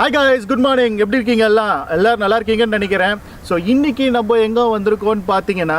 Hi guys, good morning. எப்படி இருக்கீங்க? எல்லாரும் நல்லா இருக்கீங்கன்னு நினைக்கிறேன். ஸோ இன்னைக்கு நம்ம எங்கே வந்திருக்கோம்னு பார்த்தீங்கன்னா,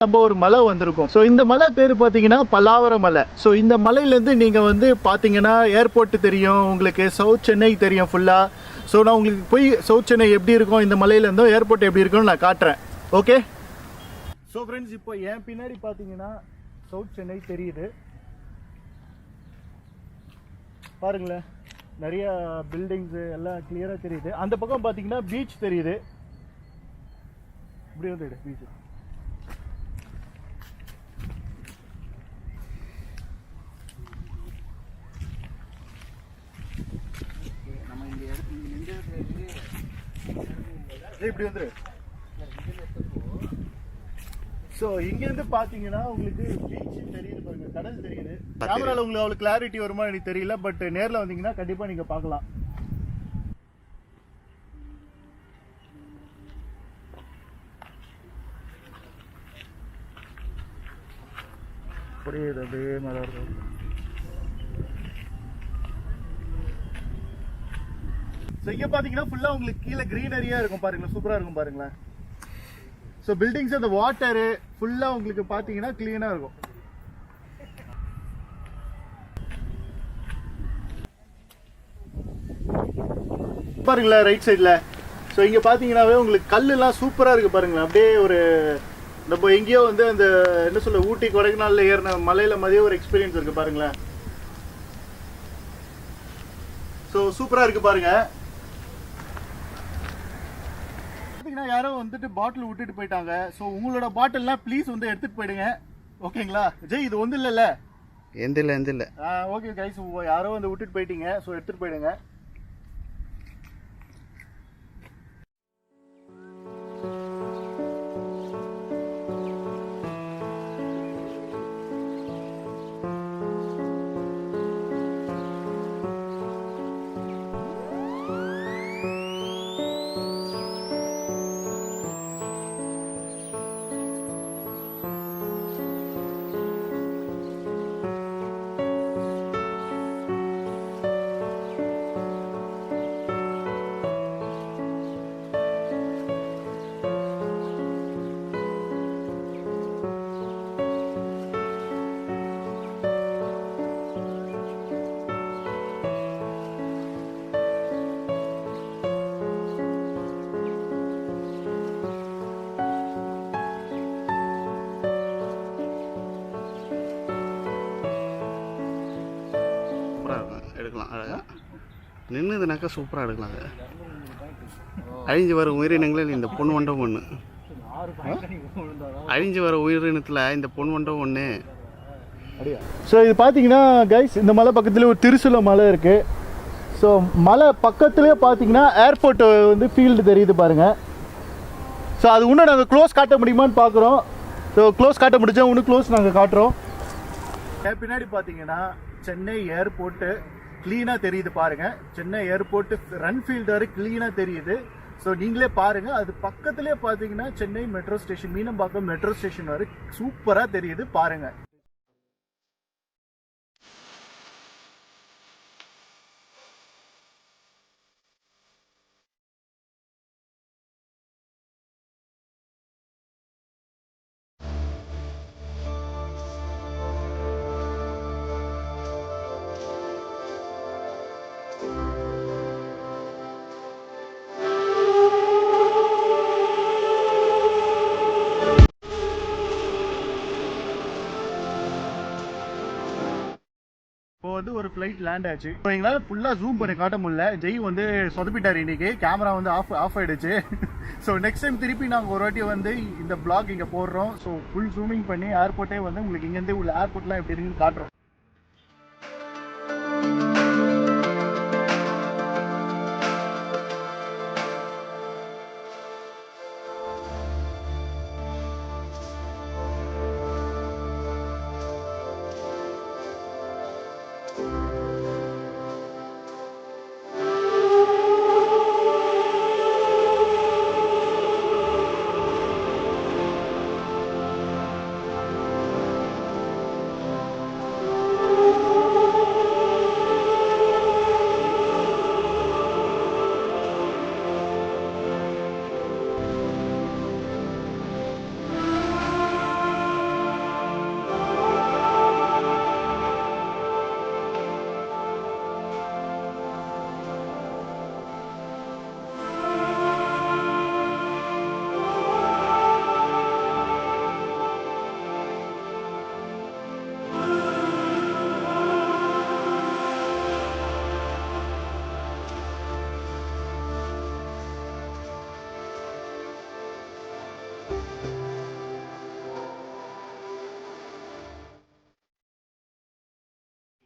நம்ம ஒரு மலை வந்திருக்கோம். ஸோ இந்த மலை பேர் பார்த்தீங்கன்னா பல்லாவரம் மலை. ஸோ இந்த மலையிலேருந்து நீங்கள் வந்து பார்த்தீங்கன்னா ஏர்போர்ட் தெரியும், உங்களுக்கு சவுத் சென்னை தெரியும் ஃபுல்லாக. ஸோ நான் உங்களுக்கு போய் சவுத் சென்னை எப்படி இருக்கும், இந்த மலையிலேருந்தும் ஏர்போர்ட் எப்படி இருக்குன்னு நான் காட்டுறேன். ஓகே. ஸோ ஃப்ரெண்ட்ஸ், இப்போ என் பின்னாடி பார்த்தீங்கன்னா சவுத் சென்னை தெரியுது பாருங்களேன். நிறைய பில்டிங்ஸு எல்லாம் கிளியராக தெரியுது. அந்த பக்கம் பார்த்தீங்கன்னா பீச் தெரியுது. இப்படி வந்து பீச். இப்படி வந்துரு. ஸோ இங்கேருந்து பார்த்தீங்கன்னா உங்களுக்கு பீச் தெரியுது பாருங்க, கடல் தெரியுது. கேமராவில் உங்களுக்கு அவ்வளோ கிளாரிட்டி வருமா எனக்கு தெரியல, பட் நேரில் வந்தீங்கன்னா கண்டிப்பாக நீங்கள் பார்க்கலாம். புரியுது, அப்படியே நல்லா இருக்கும். ஸோ இங்கே பார்த்தீங்கன்னா ஃபுல்லாக உங்களுக்கு கீழே க்ரீனரியாக இருக்கும் பாருங்களேன், சூப்பராக இருக்கும் பாருங்களேன். ஸோ பில்டிங்ஸ், அந்த வாட்டரு ஃபுல்லாக உங்களுக்கு பார்த்தீங்கன்னா க்ளீனாக இருக்கும். பாருங்களேன் ரைட் சைடில். ஸோ இங்கே பார்த்தீங்கன்னாவே உங்களுக்கு கல்லுலாம் சூப்பராக இருக்குது பாருங்களேன். அப்படியே ஒரு நம்ம எங்கேயோ வந்து அந்த என்ன சொல்ல, ஊட்டி கொடைக்கானலில் ஏறின மலையில் மாதிரியே ஒரு எக்ஸ்பீரியன்ஸ் இருக்குது பாருங்களேன். ஸோ சூப்பராக இருக்குது பாருங்கள். யாரோ வந்துட்டு பாட்டில் விட்டுட்டு போயிட்டாங்க. ஸோ உங்களோட பாட்டில்லாம் ப்ளீஸ் வந்து எடுத்துட்டு போயிடுங்க, ஓகேங்களா? ஜெய், இது ஒன்றும் இல்லைல்ல? எந்த இல்லை. ஓகே கைஸ், யாரோ வந்து விட்டுட்டு போயிட்டீங்க. ஸோ எடுத்துட்டு போயிடுங்க. எடுக்கலாம் அழகாக நின்றுதுனாக்கா சூப்பராக எடுக்கலாங்க. அழிஞ்சு வர உயிரினங்களில் இந்த பொன் வண்டம் ஒன்று. அழிஞ்சு வர உயிரினத்தில் இந்த பொன் வண்டம் ஒன்று. ஸோ இது பார்த்தீங்கன்னா கைஸ், இந்த மலை பக்கத்துலேயே ஒரு திருசூல மலை இருக்குது. ஸோ மலை பக்கத்துலேயே பார்த்தீங்கன்னா ஏர்போர்ட் வந்து ஃபீல்டு தெரியுது பாருங்கள். ஸோ அது இன்னும் நாங்கள் க்ளோஸ் காட்ட முடியுமான்னு பார்க்குறோம். ஸோ க்ளோஸ் காட்ட முடிஞ்சா இன்னும் க்ளோஸ் நாங்கள் காட்டுறோம். பின்னாடி பார்த்தீங்கன்னா சென்னை ஏர்போர்ட்டு க்ளீனாக தெரியுது பாருங்கள். சென்னை ஏர்போர்ட்டு ரன் ஃபீல்டு வரை க்ளீனாக தெரியுது. ஸோ நீங்களே பாருங்கள். அது பக்கத்துலேயே பார்த்தீங்கன்னா Chennai metro station, Meenambakkam metro station வரை சூப்பராக தெரியுது பாருங்கள். வந்து ஒரு ஃப்ளைட் லேண்ட் ஆச்சு. இப்போ எங்களால் ஃபுல்லாக ஜூம் பண்ணி காட்ட முடியல. ஜெய் வந்து சொதப்பிட்டார் இன்னைக்கு. கேமரா வந்து ஆஃப் ஆகிடுச்சு. ஸோ நெக்ஸ்ட் டைம் திருப்பி நாங்கள் ஒரு வாட்டி வந்து இந்த பிளாக் இங்கே போடுறோம். ஸோ ஃபுல் ஜூமிங் பண்ணி ஏர்போர்ட்டே வந்து உங்களுக்கு இங்கேருந்து உள்ள ஏர்போர்ட்லாம் எப்படி இருக்குன்னு காட்டுறோம்.